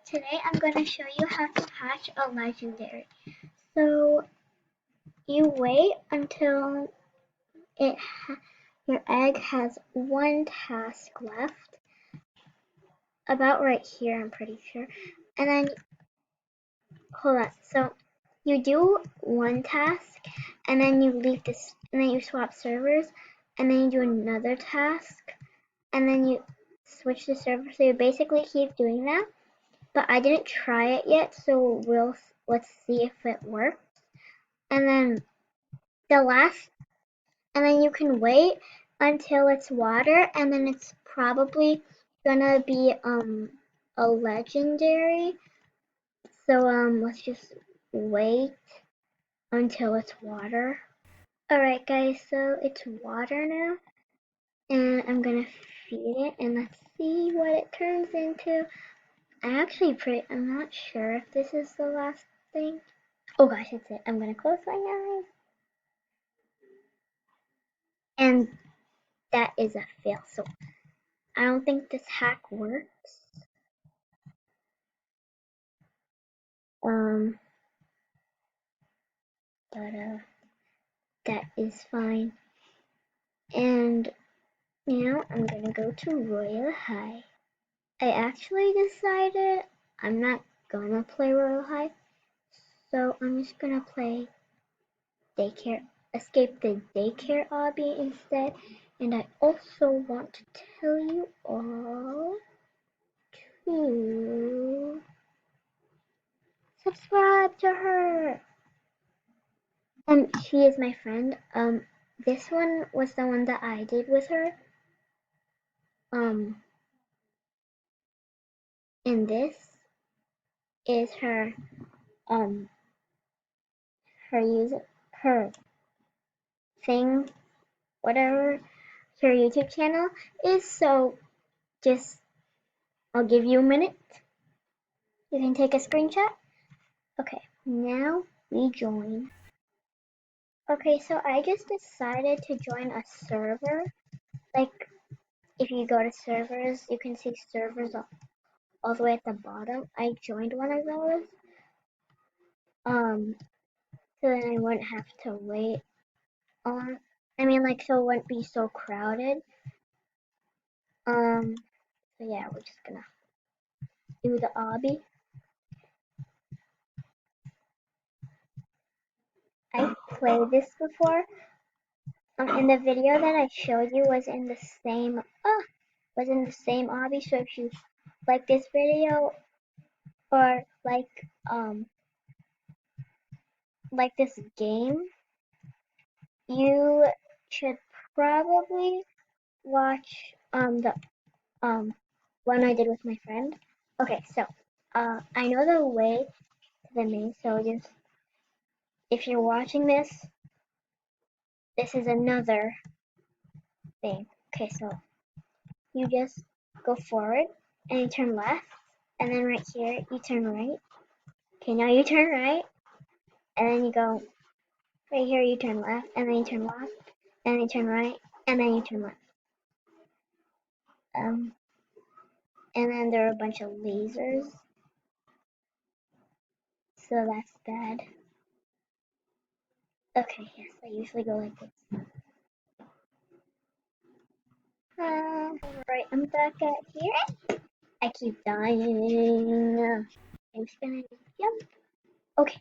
Today I'm going to show you how to hatch a legendary. So you wait until your egg has one task left, about right here I'm pretty sure, and then hold on. So you do one task, and then you leave this, and then you swap servers, and then you do another task, and then you switch the server. So you basically keep doing that. But I didn't try it yet, so let's see if it works. And then the last, and then you can wait until it's water, and then it's probably gonna be a legendary. So let's just wait until it's water. Alright guys, so it's water now, and I'm gonna feed it, and let's see what it turns into. I'm not sure if this is the last thing. Oh gosh, it's it. I'm gonna close my eyes. And that is a fail. So I don't think this hack works. Um, but that is fine. And I'm gonna go to Royal High. I actually decided I'm not gonna play Royal High, so I'm just gonna play Daycare, Escape the Daycare obby instead. And I also want to tell you all to subscribe to her. She is my friend. This one was the one that I did with her. Um, and this is her, um, her thing, whatever her YouTube channel is. So just, I'll give you a minute. You can take a screenshot. Okay, now we join. Okay, so I just decided to join a server. Like, if you go to servers, you can see servers all the way at the bottom. I joined one of those. So then I wouldn't have to wait on. So it wouldn't be so crowded. So yeah, we're just gonna do the obby. I played this before. And the video that I showed you was in the same obby. So if you like this video or like this game, you should probably watch the one I did with my friend. Okay, so I know the way to the main, so just if you're watching this, this is another thing. Okay, so you just go forward and you turn left, and then right here you turn right. Okay, now you turn right, and then you go right here, you turn left, and then you turn left, and then you turn right, and then you turn left. And then there are a bunch of lasers, so that's bad. Okay, yes, I usually go like this. Right, I'm back at here. I keep dying. I'm just gonna jump. Okay,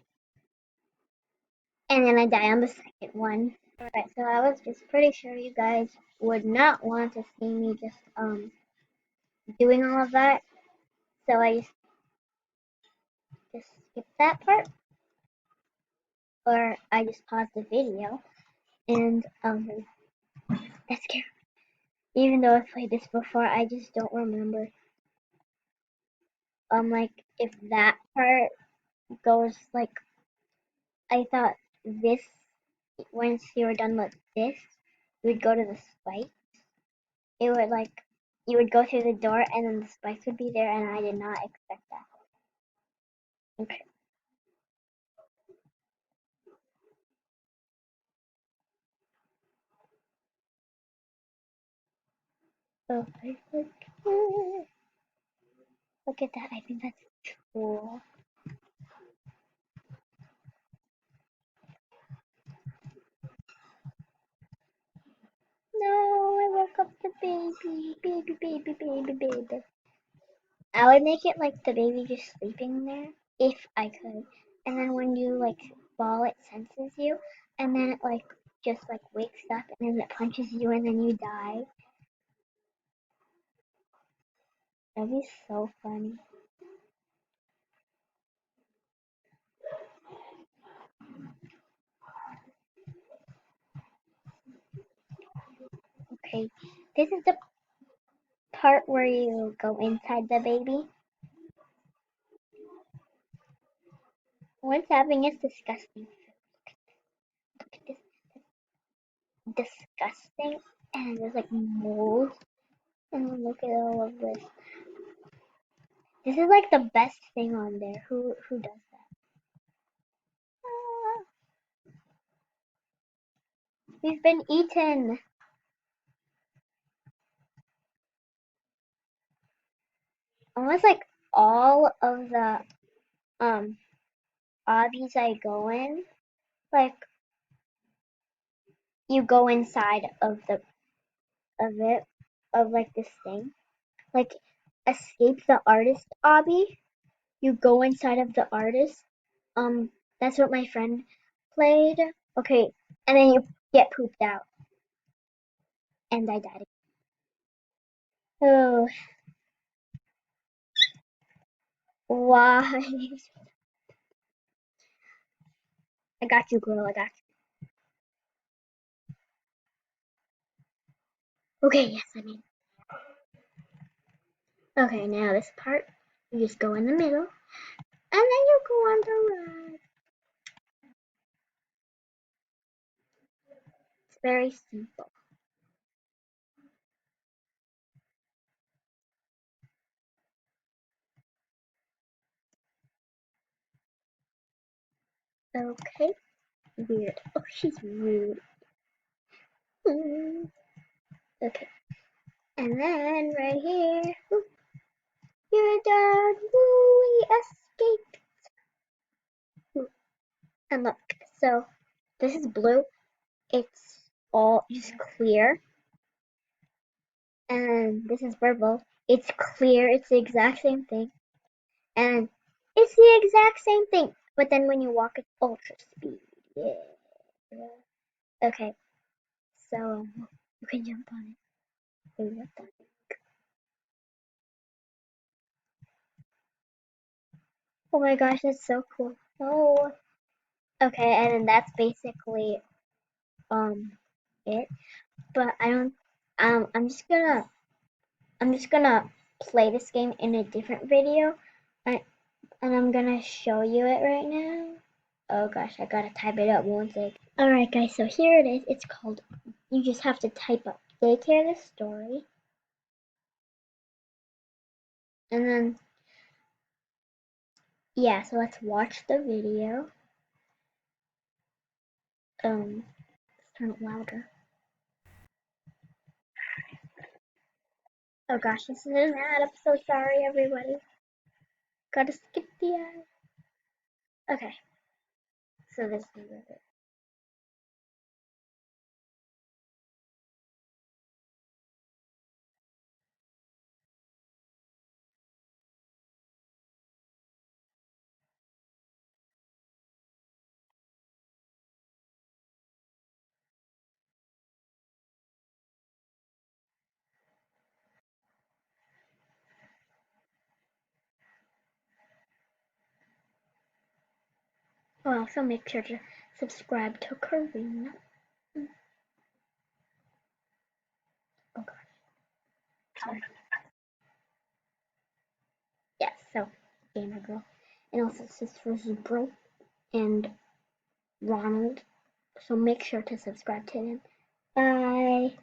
and then I die on the second one. Alright, so I was just pretty sure you guys would not want to see me just doing all of that. So I just skip that part. Or I just pause the video and that's scary. Even though I've played this before, I just don't remember like if that part goes like I thought this once you were done with this, you would go to the spike. It would you would go through the door and then the spikes would be there, and I did not expect that. Okay. So I Look at that. I think that's cool. No, I woke up the baby. Baby, baby, baby, baby. I would make it like the baby just sleeping there if I could. And then when you like fall, it senses you, and then it like just like wakes up and then it punches you and then you die. That'd be so funny. Okay, this is the part where you go inside the baby. What's happening is disgusting. Look at this, disgusting, and there's like mold. And then look at all of this. This is like the best thing on there. Who does that? Ah, we've been eaten. Almost like all of the um obbies I go in, like you go inside of it of like this thing. Like escape the artist obby. You go inside of the artist. That's what my friend played. Okay, and then you get pooped out. And I died. Oh, why? I got you, girl. I got you. Okay, yes, I mean. Okay, now this part, you just go in the middle, and then you go on the ride. It's very simple. Okay, weird. Oh, she's rude. Mm. Okay, and then right here, whoop, you're done. Woo, we escaped. Woo. And look, so this is blue. It's all just clear, and this is purple. It's clear. It's the exact same thing, and it's the exact same thing. But then when you walk, it's ultra speed. Yeah. Okay, so you can jump on it. Wait, what the? Oh my gosh, that's so cool. Oh. Okay, and then that's basically um it. But I don't I'm just gonna play this game in a different video. And, and I'm gonna show you it right now. Oh gosh, I gotta type it up one sec. Alright guys, so here it is. It's called, you just have to type up Daycare the Story. And then, yeah, so let's watch the video. Let's turn it louder. Oh gosh, this is an ad. I'm so sorry, everybody. Gotta skip the ad. Okay, so this is it. Oh, also make sure to subscribe to Karina. Oh gosh, sorry. Yes, so Gamer Girl. And also Sisters Bro and Ronald. So make sure to subscribe to them. Bye.